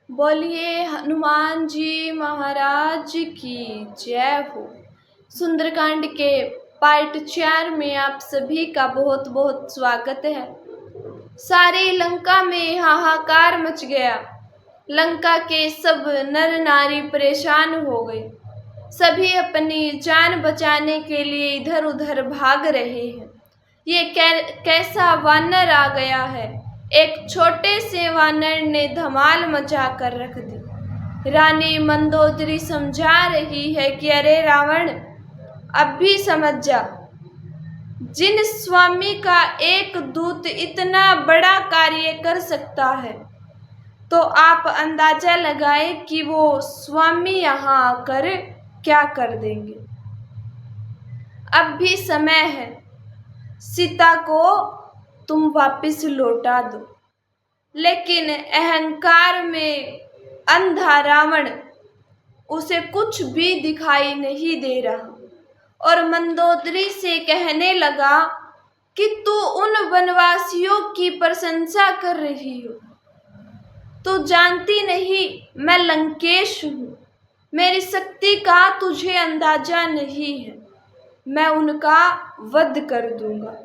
बोलिए हनुमान जी महाराज की जय हो। सुंदरकांड के पार्ट 4 में आप सभी का बहुत बहुत स्वागत है। सारी लंका में हाहाकार मच गया। लंका के सब नर नारी परेशान हो गए। सभी अपनी जान बचाने के लिए इधर उधर भाग रहे हैं। ये कैसा वानर आ गया है। एक छोटे से वानर ने धमाल मचा कर रख दी। रानी मंदोदरी समझा रही है कि अरे रावण, अब भी समझ जा। जिन स्वामी का एक दूत इतना बड़ा कार्य कर सकता है, तो आप अंदाजा लगाए कि वो स्वामी यहाँ आकर क्या कर देंगे। अब भी समय है, सीता को तुम वापस लौटा दो। लेकिन अहंकार में अंधा रावण, उसे कुछ भी दिखाई नहीं दे रहा और मंदोदरी से कहने लगा कि तू उन वनवासियों की प्रशंसा कर रही हो। तू जानती नहीं मैं लंकेश हूँ। मेरी शक्ति का तुझे अंदाजा नहीं है। मैं उनका वध कर दूंगा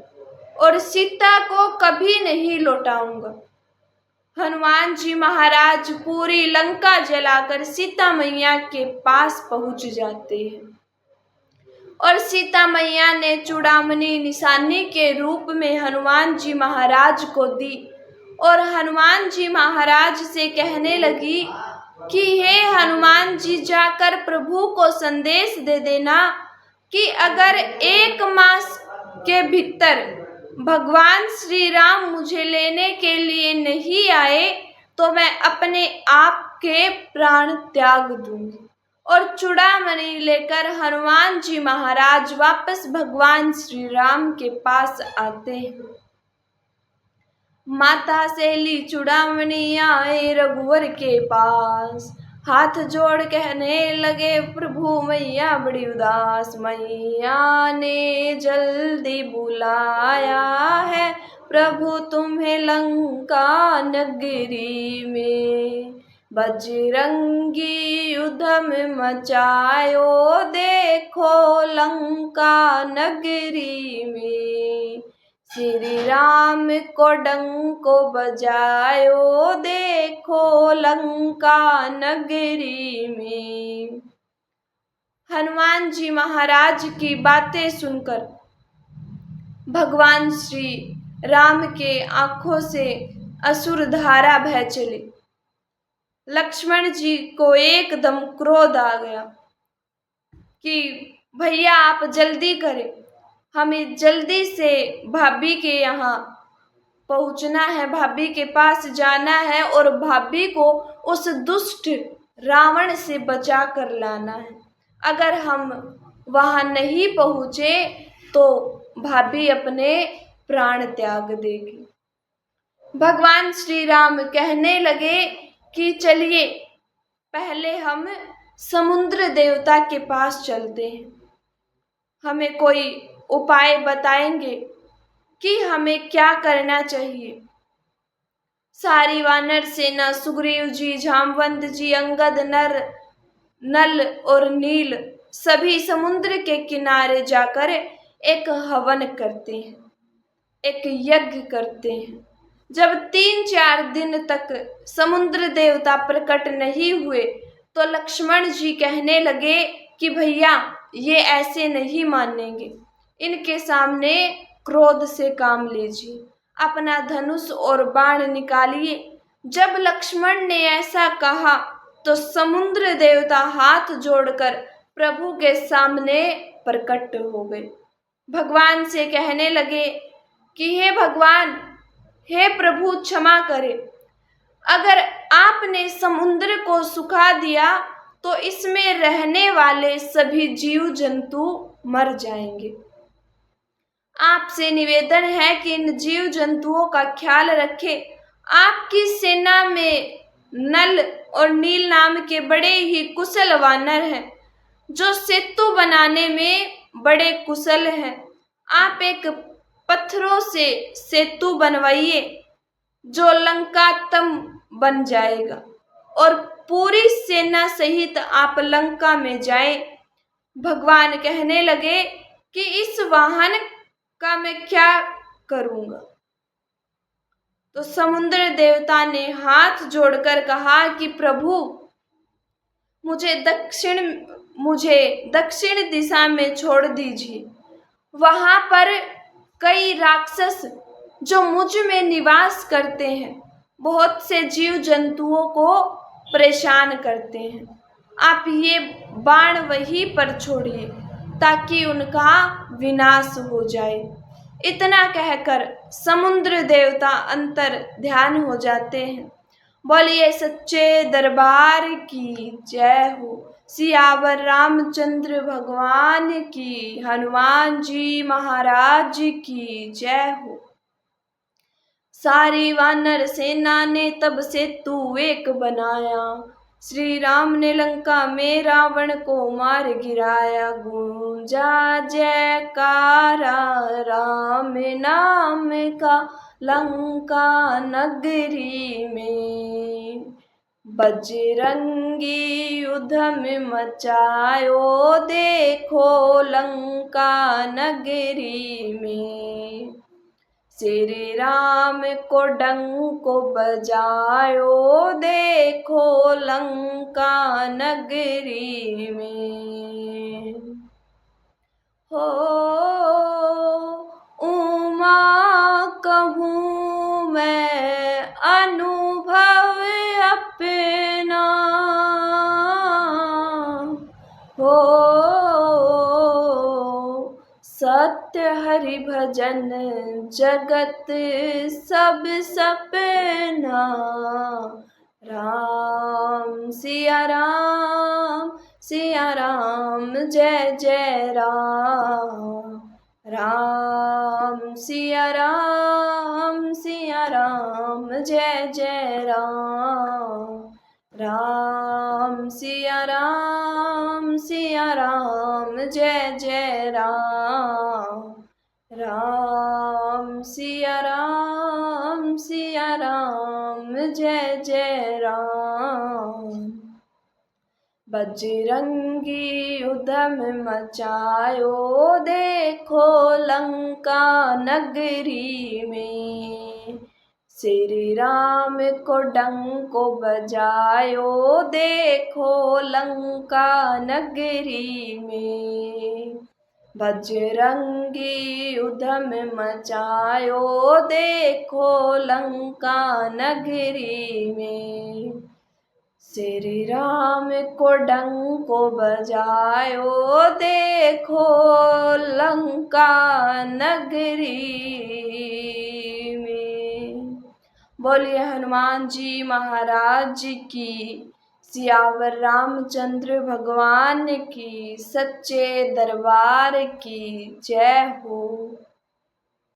और सीता को कभी नहीं लौटाऊंगा। हनुमान जी महाराज पूरी लंका जलाकर सीता मैया के पास पहुंच जाते हैं और सीता मैया ने चूड़ामणि निशानी के रूप में हनुमान जी महाराज को दी और हनुमान जी महाराज से कहने लगी कि हे हनुमान जी, जाकर प्रभु को संदेश दे देना कि अगर 1 मास के भीतर भगवान श्री राम मुझे लेने के लिए नहीं आए तो मैं अपने आप के प्राण त्याग दूंगी। और चूड़ामणि लेकर हनुमान जी महाराज वापस भगवान श्री राम के पास आते हैं। माता से ली चूड़ामणि आए रघुवर के पास, हाथ जोड़ कहने लगे प्रभु मैया बड़ी उदास। मैया ने जल्दी बुलाया है प्रभु तुम्हें लंका नगरी में। बजरंगी उधम मचायो देखो लंका नगरी में। श्री राम को डंको बजायो देखो लंका नगरी में। हनुमान जी महाराज की बातें सुनकर भगवान श्री राम के आंखों से असुर धारा बह चली। लक्ष्मण जी को एकदम क्रोध आ गया कि भैया आप जल्दी करें, हमें जल्दी से भाभी के यहाँ पहुँचना है, भाभी के पास जाना है और भाभी को उस दुष्ट रावण से बचा कर लाना है। अगर हम वहाँ नहीं पहुँचे तो भाभी अपने प्राण त्याग देगी। भगवान श्री राम कहने लगे कि चलिए पहले हम समुद्र देवता के पास चलते हैं, हमें कोई उपाय बताएंगे कि हमें क्या करना चाहिए। सारी वानर सेना सुग्रीव जी, जामवंत जी, अंगद, नल और नील सभी समुद्र के किनारे जाकर एक हवन करते हैं, एक यज्ञ करते हैं। जब 3-4 दिन तक समुद्र देवता प्रकट नहीं हुए तो लक्ष्मण जी कहने लगे कि भैया ये ऐसे नहीं मानेंगे, इनके सामने क्रोध से काम लीजिए, अपना धनुष और बाण निकालिए। जब लक्ष्मण ने ऐसा कहा तो समुद्र देवता हाथ जोड़कर प्रभु के सामने प्रकट हो गए। भगवान से कहने लगे कि हे भगवान, हे प्रभु क्षमा करें, अगर आपने समुद्र को सुखा दिया तो इसमें रहने वाले सभी जीव जंतु मर जाएंगे। आपसे निवेदन है कि इन जीव जंतुओं का ख्याल रखें। आपकी सेना में नल और नील नाम के बड़े ही कुशल वानर हैं, जो सेतु बनाने में बड़े कुशल हैं। आप एक पत्थरों से सेतु बनवाइए जो लंका तम बन जाएगा और पूरी सेना सहित आप लंका में जाएं। भगवान कहने लगे कि इस वाहन का मैं क्या करूंगा। तो समुद्र देवता ने हाथ जोड़कर कहा कि प्रभु मुझे दक्षिण दिशा में छोड़ दीजिए। वहां पर कई राक्षस जो मुझ में निवास करते हैं, बहुत से जीव जंतुओं को परेशान करते हैं। आप ये बाण वहीं पर छोड़िए ताकि उनका विनाश हो जाए। इतना कहकर समुद्र देवता अंतर ध्यान हो जाते हैं। बोलिए सच्चे दरबार की जय हो। सियावर रामचंद्र भगवान की, हनुमान जी महाराज की जय हो। सारी वानर सेना ने तब सेतु एक बनाया। श्री राम ने लंका में रावण को मार गिराया। गूंजा जयकारा राम नाम का लंका नगरी में। बजरंगी उधम मचायो देखो लंका नगरी में। श्री राम को डंको बजायो देखो लंका नगरी में। हो उमा कहूँ मैं अनुभव अपना। हो सत्य हरि भजन जगत सब सपना। राम सिया राम जय जय राम। राम सिया राम जय जय राम। राम सिया राम जय जय राम। राम सिया राम जय जय राम। बजरंगी उधम मचायो देखो लंका नगरी में। श्री राम को डंको बजायो देखो लंका नगरी में। बजरंगी उधम मचायो देखो लंका नगरी में। श्री राम को डंको बजायो देखो लंका नगरी में। बोलिए हनुमान जी महाराज की, सियावर रामचंद्र भगवान की, सच्चे दरबार की जय हो।